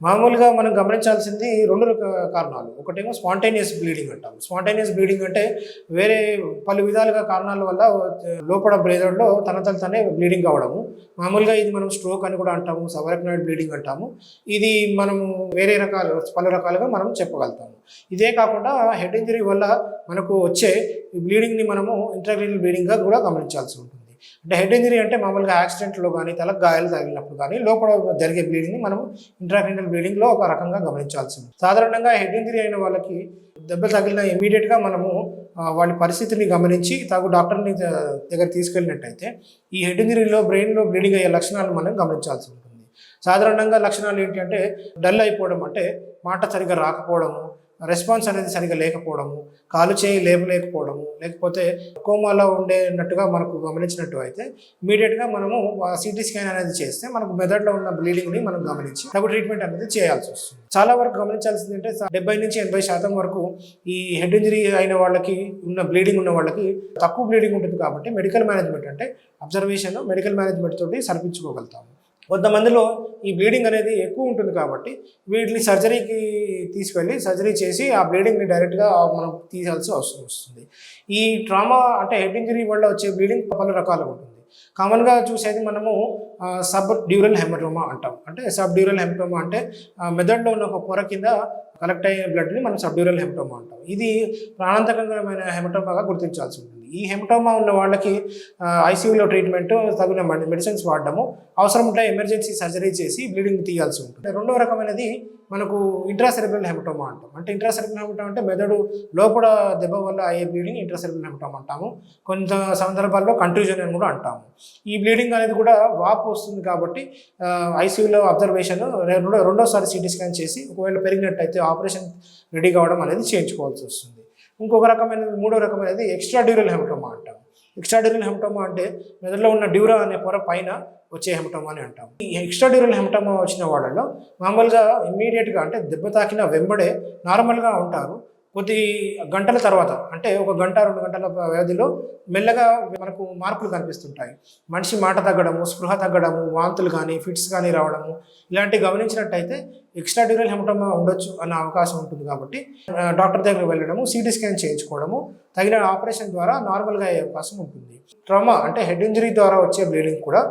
మామూలుగా మనం గమనించాల్సింది 2 కారణాలు. ఒకటేమో స్పాంటేనియస్ బ్లీడింగ్ అంటాం. స్పాంటేనియస్ బ్లీడింగ్ అంటే వేరే పలు విధాలుగా కారణాల వల్ల లోపల బ్రెయిన్‌లో తనే బ్లీడింగ్ అవ్వడము. మామూలుగా ఇది మనం స్ట్రోక్ అని కూడా అంటాము. సబరెక్నాయిడ్ బ్లీడింగ్ అంటాము. ఇది మనము వేరే పలు రకాలుగా మనం చెప్పగలుగుతాము. ఇదే కాకుండా హెడ్ ఇంజరీ వల్ల మనకు వచ్చే ఈ బ్లీడింగ్‌ని మనము ఇంట్రాక్రీనల్ బ్లీడింగ్‌గా కూడా గమనించాల్సి ఉంటుంది. అంటే హెడ్ ఇంజరీ అంటే మామూలుగా యాక్సిడెంట్‌లో గానీ, తలకు గాయాలు తగిలినప్పుడు గానీ, లోపల జరిగే బ్లీడింగ్‌ని మనం ఇంట్రాక్రీనల్ బ్లీడింగ్‌లో ఒక రకంగా గమనించాల్సి ఉంటుంది. సాధారణంగా హెడ్ ఇంజరీ అయిన వాళ్ళకి దెబ్బ తగిలిన ఇమ్మీడియేట్‌గా మనము వాళ్ళ పరిస్థితిని గమనించి తగు డాక్టర్‌ని దగ్గర తీసుకెళ్ళినట్టయితే ఈ హెడ్ ఇంజరీలో బ్రెయిన్‌లో బ్లీడింగ్ అయ్యే లక్షణాలను మనం గమనించాల్సి ఉంటుంది. సాధారణంగా లక్షణాలు ఏంటి అంటే డల్ అయిపోవడం, అంటే మాట సరిగ్గా రాకపోవడము, రెస్పాన్స్ అనేది సరిగ్గా లేకపోవడము, కాలు చేయి లేపలేకపోవడము, లేకపోతే కోమాలో ఉండేటట్టుగా మనకు గమనించినట్టు అయితే ఇమీడియట్గా మనము సిటీ స్కాన్ అనేది చేస్తే మనకు మెదడులో ఉన్న బ్లీడింగ్ని మనం గమనించి తగు ట్రీట్మెంట్ అనేది చేయాల్సి వస్తుంది. చాలా వరకు గమనించాల్సింది అంటే 70-80% వరకు ఈ హెడ్ ఇంజరీ అయిన వాళ్ళకి బ్లీడింగ్ ఉన్న వాళ్ళకి తక్కువ బ్లీడింగ్ ఉంటుంది కాబట్టి మెడికల్ మేనేజ్మెంట్ అంటే అబ్జర్వేషన్, మెడికల్ మేనేజ్మెంట్ తోటి సరిపించుకోగలుగుతాము. కొంతమందిలో ఈ బ్లీడింగ్ అనేది ఎక్కువ ఉంటుంది కాబట్టి వీటిని సర్జరీకి తీసుకెళ్ళి సర్జరీ చేసి ఆ బ్లీడింగ్ని డైరెక్ట్గా మనం తీయాల్సి వస్తుంది. ఈ ట్రామా అంటే హెడ్ ఇంజరీ వల్ల వచ్చే బ్లీడింగ్ పలు రకాలుగా ఉంటుంది. కామన్గా చూసేది మనము సబ్ డ్యూరల్ హెమటోమా అంటాం. అంటే సబ్ డ్యూరల్ హెమటోమా అంటే మెదడులో ఉన్న ఒక పొర కింద కలెక్ట్ అయ్యే బ్లడ్ని మనం సబ్ డ్యూరల్ హెమటోమా అంటాం. ఇది ప్రాణాంతకమైన హెమటోమాగా గుర్తించాల్సి ఉంటుంది. ఈ హెమటోమా ఉన్న వాళ్ళకి ఐసీయూలో ట్రీట్మెంట్, తగిన మెడిసిన్స్ వాడడము, అవసరం ఉంటే ఎమర్జెన్సీ సర్జరీ చేసి బ్లీడింగ్ తీయాల్సి ఉంటుంది. రెండవ రకమైనది మనకు ఇంట్రాసెరెబ్రల్ హెమటోమా అంటాం. అంటే ఇంట్రాసెరెబ్రల్ హెమటోమా అంటే మెదడు లోపల దెబ్బ వల్ల అయ్యే బ్లీడింగ్ ఇంట్రాసెరెబ్రల్ హెమటోమా అంటాము. కొంత సందర్భాల్లో కంట్యూజన్ అని కూడా అంటాము. ఈ బ్లీడింగ్ అనేది కూడా వాపు వస్తుంది కాబట్టి ఐసీయూలో అబ్జర్వేషన్, రెండోసారి సిటీ స్కాన్ చేసి ఒకవేళ పెరిగినట్టయితే ఆపరేషన్ రెడీ కావడం అనేది చేయించుకోవాల్సి వస్తుంది. ఇంకొక రకమైనది, మూడో రకమైనది ఎక్స్ట్రా డ్యూరల్ హెమటోమా అంటాం. ఎక్స్ట్రా డ్యూరల్ హెమటోమా అంటే మెదడులో ఉన్న డ్యూరా అనే పొర పైన వచ్చే హెమటోమా అని అంటాం. ఈ ఎక్స్ట్రా డ్యూరల్ హెమటోమా వచ్చిన వాళ్ళలో మామూలుగా ఇమ్మీడియట్గా అంటే దెబ్బ తాకిన వెంబడే నార్మల్గా ఉంటారు. కొద్ది గంటల తర్వాత అంటే 1 గంట 2 గంటల వ్యవధిలో మెల్లగా మనకు మార్పులు కనిపిస్తుంటాయి. మనిషి మాట తగ్గడము, స్పృహ తగ్గడము, వాంతులు కానీ, ఫిట్స్ కానీ రావడము, ఇలాంటివి గమనించినట్టయితే ఎక్స్ట్రా డ్యూరల్ హెమటోమా ఉండొచ్చు అన్న అవకాశం ఉంటుంది. కాబట్టి డాక్టర్ దగ్గర వెళ్ళడము, సిటీ స్కాన్ చేయించుకోవడము, తగిన ఆపరేషన్ ద్వారా నార్మల్గా అయ్యే అవకాశం ఉంటుంది. ట్రామా అంటే హెడ్ ఇంజరీ ద్వారా వచ్చే బ్లీడింగ్ కూడా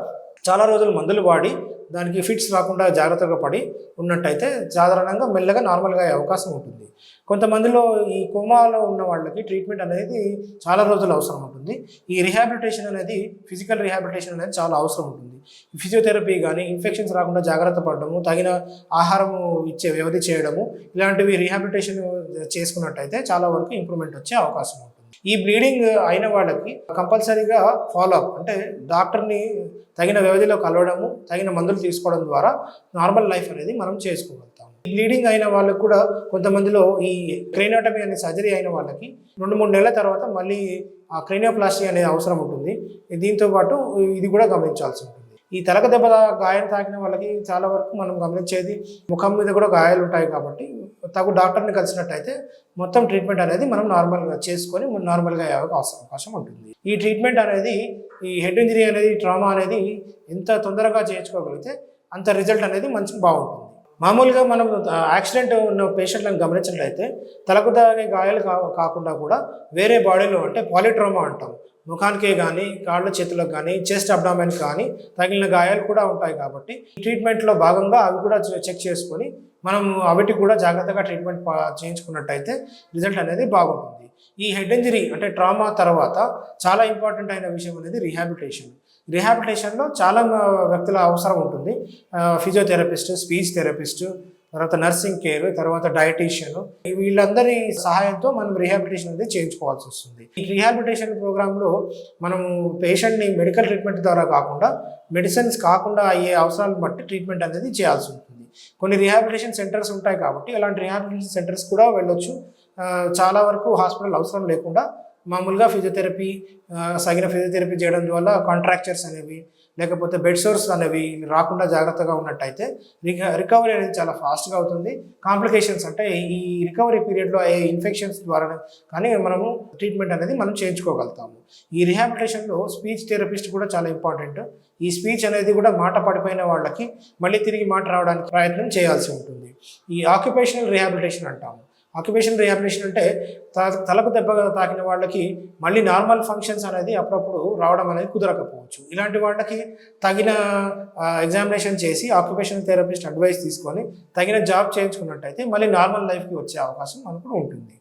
చాలా రోజులు మందులు వాడి దానికి ఫిట్స్ రాకుండా జాగ్రత్తగా పడి ఉన్నట్టయితే సాధారణంగా మెల్లగా నార్మల్గా అయ్యే అవకాశం ఉంటుంది. కొంతమందిలో ఈ కోమాలో ఉన్న వాళ్ళకి ట్రీట్మెంట్ అనేది చాలా రోజులు అవసరం ఉంటుంది. ఈ రిహాబిలిటేషన్ అనేది, ఫిజికల్ రిహాబిలిటేషన్ అనేది చాలా అవసరం ఉంటుంది. ఫిజియోథెరపీ కానీ, ఇన్ఫెక్షన్స్ రాకుండా జాగ్రత్త పడడము, తగిన ఆహారము ఇచ్చే వ్యవధి చేయడము, ఇలాంటివి రిహాబిలిటేషన్ చేసుకున్నట్టయితే చాలా వరకు ఇంప్రూవ్మెంట్ వచ్చే అవకాశం ఉంటుంది. ఈ బ్లీడింగ్ అయిన వాళ్ళకి కంపల్సరీగా ఫాలోఅప్ అంటే డాక్టర్ని తగిన వ్యవధిలో కలవడము, తగిన మందులు తీసుకోవడం ద్వారా నార్మల్ లైఫ్ అనేది మనం చేసుకోగలుగుతాం. ఈ బ్లీడింగ్ అయిన వాళ్ళకి కూడా కొంతమందిలో ఈ క్రేనియోటమీ అనే సర్జరీ అయిన వాళ్ళకి 2-3 నెలల తర్వాత మళ్ళీ ఆ క్రేనియోప్లాస్టీ అనేది అవసరం ఉంటుంది. దీంతో పాటు ఇది కూడా గమనించాల్సి ఉంటుంది. ఈ తలకు దెబ్బ గాయం తాకిన వాళ్ళకి చాలా వరకు మనం గమనించేది ముఖం మీద కూడా గాయాలు ఉంటాయి కాబట్టి తగు డాక్టర్ని కలిసినట్టయితే మొత్తం ట్రీట్మెంట్ అనేది మనం నార్మల్గా చేసుకొని నార్మల్గా అయ్యే అవకాశం ఉంటుంది. ఈ ట్రీట్మెంట్ అనేది, ఈ హెడ్ ఇంజరీ అనేది, ట్రామా అనేది ఎంత తొందరగా చేయించుకోగలిగితే అంత రిజల్ట్ అనేది బాగుంటుంది. మామూలుగా మనం యాక్సిడెంట్ ఉన్న పేషెంట్లను గమనించినట్లయితే తలకు తాగే గాయాలు కాకుండా కూడా వేరే బాడీలో అంటే పాలిట్రామా అంటాం. ముఖానికే కానీ, కాళ్ళ చేతులకు కానీ, చెస్ట్ అబ్డామెన్ కానీ తగిలిన గాయాలు కూడా ఉంటాయి. కాబట్టి ట్రీట్మెంట్లో భాగంగా అవి కూడా చెక్ చేసుకొని మనం అవిటికి కూడా జాగ్రత్తగా ట్రీట్మెంట్ చేయించుకున్నట్టయితే రిజల్ట్ అనేది బాగుంటుంది. ఈ హెడ్ ఇంజరీ అంటే ట్రామా తర్వాత చాలా ఇంపార్టెంట్ అయిన విషయం అనేది రిహాబిలిటేషన్. రిహాబిలిటేషన్లో చాలా వ్యక్తుల అవసరం ఉంటుంది. ఫిజియోథెరపిస్ట్, స్పీచ్ థెరపిస్ట్, తర్వాత నర్సింగ్ కేర్, తర్వాత డయటీషియన్, వీళ్ళందరి సహాయంతో మనం రిహాబిలిటేషన్ అనేది చేయించుకోవాల్సి వస్తుంది. ఈ రిహాబిలిటేషన్ ప్రోగ్రాంలో మనం పేషెంట్ని మెడికల్ ట్రీట్మెంట్ ద్వారా కాకుండా, మెడిసిన్స్ కాకుండా అయ్యే అవసరాలను బట్టి ట్రీట్మెంట్ అనేది చేయాల్సి ఉంటుంది. కొన్ని రిహాబిలిటేషన్ సెంటర్స్ ఉంటాయి కాబట్టి అలాంటి రిహాబిలిటేషన్ సెంటర్స్ కూడా వెళ్ళొచ్చు. చాలా వరకు హాస్పిటల్ అవసరం లేకుండా మామూలుగా ఫిజియోథెరపీ తగిన ఫిజియోథెరపీ చేయడం వల్ల కాంట్రాక్చర్స్ అనేవి లేకపోతే బెడ్ సోర్స్ అనేవి రాకుండా జాగ్రత్తగా ఉన్నట్టయితే రికవరీ అనేది చాలా ఫాస్ట్గా అవుతుంది. కాంప్లికేషన్స్ అంటే ఈ రికవరీ పీరియడ్లో అయ్యే ఇన్ఫెక్షన్స్ ద్వారా కానీ మనము ట్రీట్మెంట్ అనేది మనం చేయించుకోగలుగుతాము. ఈ రిహాబిలిటేషన్లో స్పీచ్ థెరపిస్ట్ కూడా చాలా ఇంపార్టెంట్. ఈ స్పీచ్ అనేది కూడా మాట పడిపోయిన వాళ్ళకి మళ్ళీ తిరిగి మాట రావడానికి ప్రయత్నం చేయాల్సి ఉంటుంది. ఈ ఆక్యుపేషనల్ రిహాబిలిటేషన్ అంటాము. ఆక్యుపేషన్ రిహాబిలిటేషన్ అంటే తలకు దెబ్బగా తాకిన వాళ్ళకి మళ్ళీ నార్మల్ ఫంక్షన్స్ అనేది అప్పుడప్పుడు రావడం అనేది కుదరకపోవచ్చు. ఇలాంటి వాళ్ళకి తగిన ఎగ్జామినేషన్ చేసి ఆక్యుపేషన్ థెరపిస్ట్ అడ్వైస్ తీసుకొని తగిన జాబ్ చేయించుకున్నట్టయితే మళ్ళీ నార్మల్ లైఫ్కి వచ్చే అవకాశం మనకు ఉంటుంది.